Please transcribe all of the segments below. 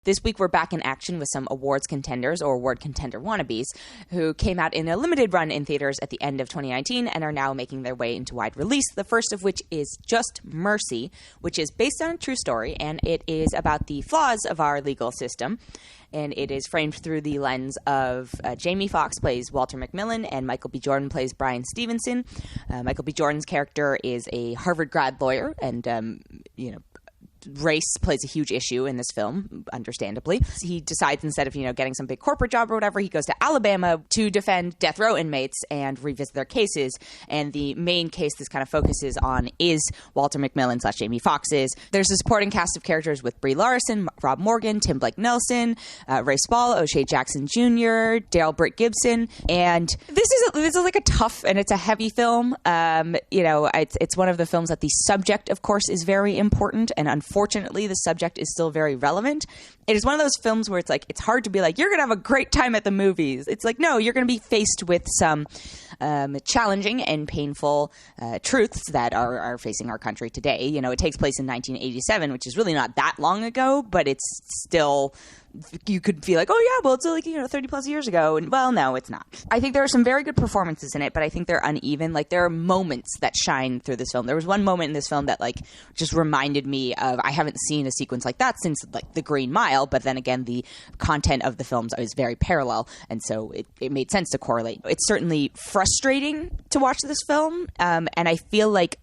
This week, we're back in action with some awards contenders or award contender wannabes who came out in a limited run in theaters at the end of 2019 and are now making their way into wide release. The first of which is Just Mercy, which is based on a true story, and it is about the flaws of our legal system. And it is framed through the lens of Jamie Foxx plays Walter McMillan, and Michael B. Jordan plays Brian Stevenson. Michael B. Jordan's character is a Harvard grad lawyer, and race plays a huge issue in this film, understandably. He decides instead of, getting some big corporate job or whatever, he goes to Alabama to defend death row inmates and revisit their cases. And the main case this kind of focuses on is Walter McMillan / Jamie Foxx's. There's a supporting cast of characters with Brie Larson, Rob Morgan, Tim Blake Nelson, Ray Spall, O'Shea Jackson Jr., Darrell Britt-Gibson. And this is like a tough and it's a heavy film. It's one of the films that the subject, of course, is very important, and unfortunately, the subject is still very relevant. It is one of those films where it's like, it's hard to be like, you're going to have a great time at the movies. It's like, no, you're going to be faced with some challenging and painful truths that are facing our country today. It takes place in 1987, which is really not that long ago, but it's still... You could feel like, oh yeah, well, it's like, 30 plus years ago. And well, no, it's not. I think there are some very good performances in it, but I think they're uneven. Like, there are moments that shine through this film. There was one moment in this film that just reminded me of, I haven't seen a sequence like that since The Green Mile, but then again, the content of the films is very parallel. And so it made sense to correlate. It's certainly frustrating to watch this film. And I feel like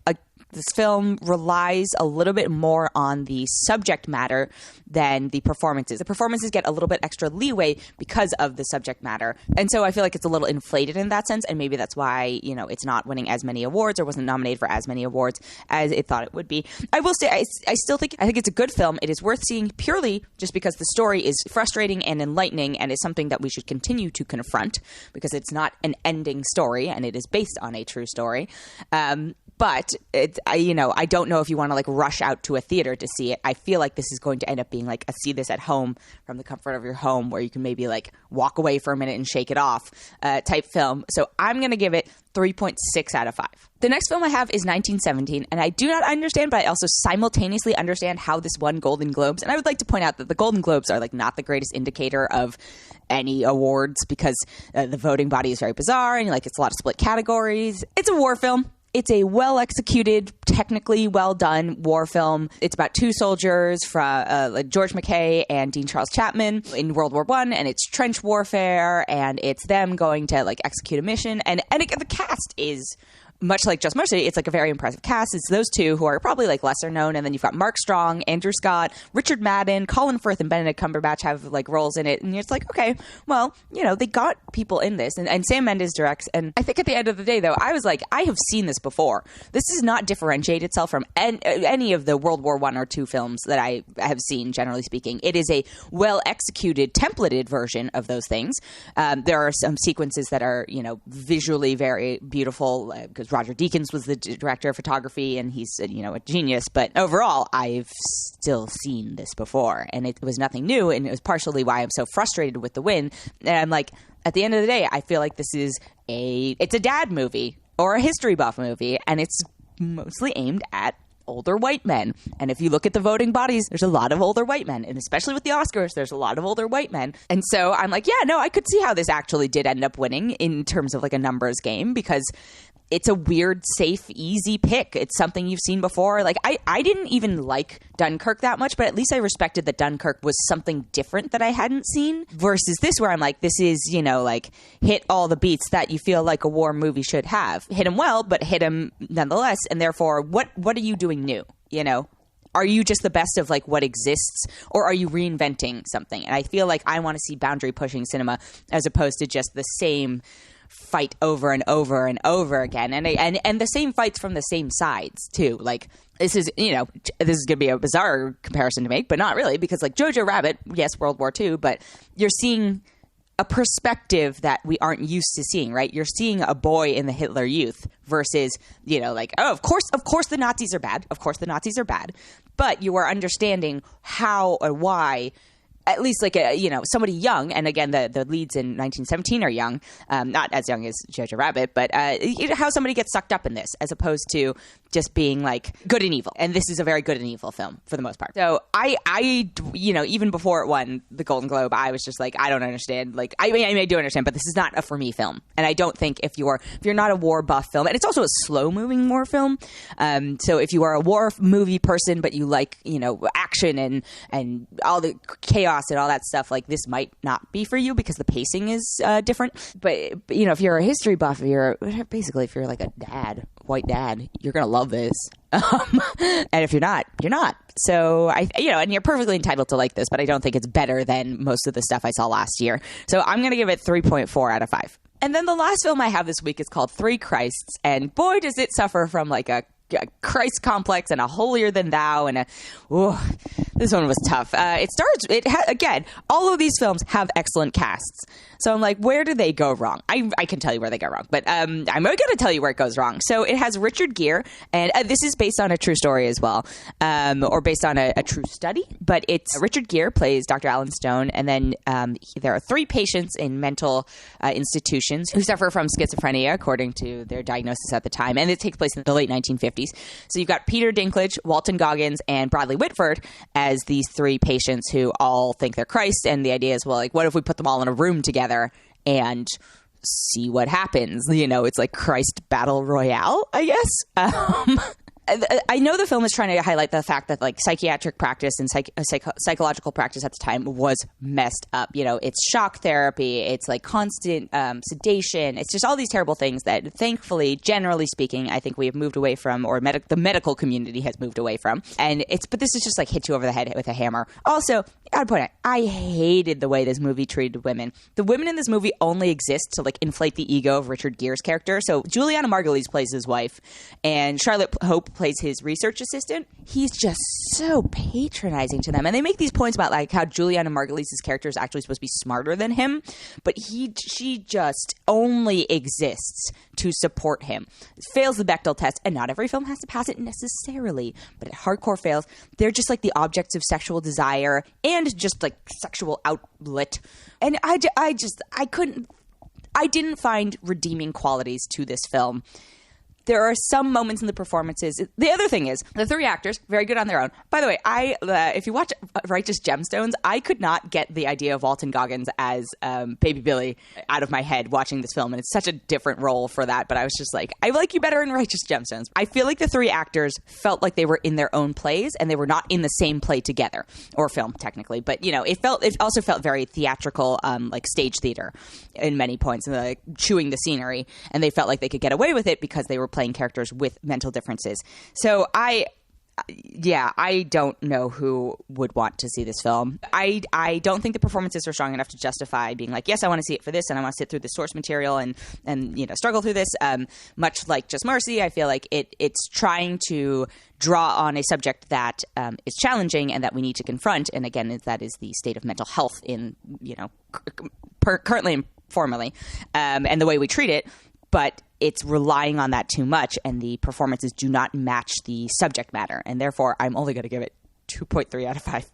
this film relies a little bit more on the subject matter than the performances. The performances get a little bit extra leeway because of the subject matter. And so I feel like it's a little inflated in that sense. And maybe that's why, it's not winning as many awards or wasn't nominated for as many awards as it thought it would be. I will say, I think it's a good film. It is worth seeing purely just because the story is frustrating and enlightening and is something that we should continue to confront because it's not an ending story and it is based on a true story. But I don't know if you want to rush out to a theater to see it. I feel like this is going to end up being like a see this at home from the comfort of your home where you can maybe walk away for a minute and shake it off type film. So I'm going to give it 3.6 out of 5. The next film I have is 1917, and I do not understand, but I also simultaneously understand how this won Golden Globes. And I would like to point out that the Golden Globes are not the greatest indicator of any awards because the voting body is very bizarre and it's a lot of split categories. It's a war film. It's a well-executed, technically well-done war film. It's about two soldiers from George MacKay and Dean Charles Chapman in World War I, and it's trench warfare, and it's them going to execute a mission. And the cast is... much like Just Mercy, it's a very impressive cast. It's those two who are probably lesser known, and then you've got Mark Strong, Andrew Scott, Richard Madden, Colin Firth, and Benedict Cumberbatch have roles in it, and it's okay, well, they got people in this, and Sam Mendes directs, and I think at the end of the day, though, I was I have seen this before. This does not differentiate itself from any of the World War I or II films that I have seen, generally speaking. It is a well-executed, templated version of those things. There are some sequences that are, visually very beautiful, because Roger Deakins was the director of photography, and he's a genius. But overall, I've still seen this before, and it was nothing new, and it was partially why I'm so frustrated with the win. And I'm at the end of the day, I feel like this is it's a dad movie or a history buff movie, and it's mostly aimed at older white men. And if you look at the voting bodies, there's a lot of older white men. And especially with the Oscars, there's a lot of older white men. And so I'm I could see how this actually did end up winning in terms of a numbers game, because it's a weird, safe, easy pick. It's something you've seen before. I didn't even like Dunkirk that much, but at least I respected that Dunkirk was something different that I hadn't seen, versus this where I'm this is, hit all the beats that you feel like a war movie should have. Hit them well, but hit them nonetheless. And therefore, what are you doing new? Are you just the best of what exists, or are you reinventing something? And I feel I want to see boundary pushing cinema as opposed to just the same fight over and over and over again, and the same fights from the same sides too. This is gonna be a bizarre comparison to make, but not really, because Jojo Rabbit, yes, World War II, but you're seeing a perspective that we aren't used to seeing, right? You're seeing a boy in the Hitler Youth versus, of course the Nazis are bad. Of course the Nazis are bad. But you are understanding how or why at least like somebody young, and again the leads in 1917 are young, not as young as Jojo Rabbit, but how somebody gets sucked up in this as opposed to just being like good and evil. And this is a very good and evil film for the most part. So I even before it won the Golden Globe, I was just like, I don't understand. Like I mean I do understand, but this is not a for me film. And I don't think if you're not a war buff film, and it's also a slow moving war film. So if you are a war movie person, but you like action and all the chaos and all that stuff, like this might not be for you because the pacing is different. But if you're a history buff, if you're like a white dad, you're gonna love this. And if you're not, you're not. So and you're perfectly entitled to like this, but I don't think it's better than most of the stuff I saw last year. So I'm gonna give it 3.4 out of 5. And then the last film I have this week is called Three Christs, and boy does it suffer from like a Christ complex and a holier than thou, and this one was tough. Again, all of these films have excellent casts, so I'm like, where do they go wrong? I can tell you where they go wrong, but I'm going to tell you where it goes wrong. So it has Richard Gere, and this is based on a true story as well, or based on a true study, but it's Richard Gere plays Dr. Alan Stone, and then there are 3 patients in mental institutions who suffer from schizophrenia according to their diagnosis at the time, and it takes place in the late 1950s. So you've got Peter Dinklage, Walton Goggins, and Bradley Whitford as these 3 patients who all think they're Christ. And the idea is, well, like, what if we put them all in a room together and see what happens? It's like Christ Battle Royale, I guess. I know the film is trying to highlight the fact that like psychiatric practice and psychological practice at the time was messed up. It's shock therapy, it's like constant sedation, it's just all these terrible things that thankfully, generally speaking, I think we have moved away from, or the medical community has moved away from. But this is just like hit you over the head with a hammer. Also, I gotta point out, I hated the way this movie treated women. The women in this movie only exist to like inflate the ego of Richard Gere's character. So Julianna Margulies plays his wife, and Charlotte Hope plays his research assistant. He's just so patronizing to them, and they make these points about like how Julianna Margulies' character is actually supposed to be smarter than him, but she just only exists to support him. It fails the Bechdel test, and not every film has to pass it necessarily, but it hardcore fails. They're just like the objects of sexual desire and just like sexual outlet, and I didn't find redeeming qualities to this film. There are some moments in the performances. The other thing is, the 3 actors, very good on their own. By the way, if you watch Righteous Gemstones, I could not get the idea of Walton Goggins as Baby Billy out of my head watching this film, and it's such a different role for that, but I was just like, I like you better in Righteous Gemstones. I feel like the 3 actors felt like they were in their own plays, and they were not in the same play together, or film, technically, but, it also felt very theatrical, like stage theater in many points, and like chewing the scenery, and they felt like they could get away with it because they were playing characters with mental differences. So I don't know who would want to see this film. I don't think the performances are strong enough to justify being like, yes, I want to see it for this, and I want to sit through the source material and struggle through this. Much like Just Mercy, I feel like it's trying to draw on a subject that is challenging and that we need to confront. And again, that is the state of mental health in currently and formerly, and the way we treat it. But it's relying on that too much, and the performances do not match the subject matter, and therefore I'm only going to give it 2.3 out of 5.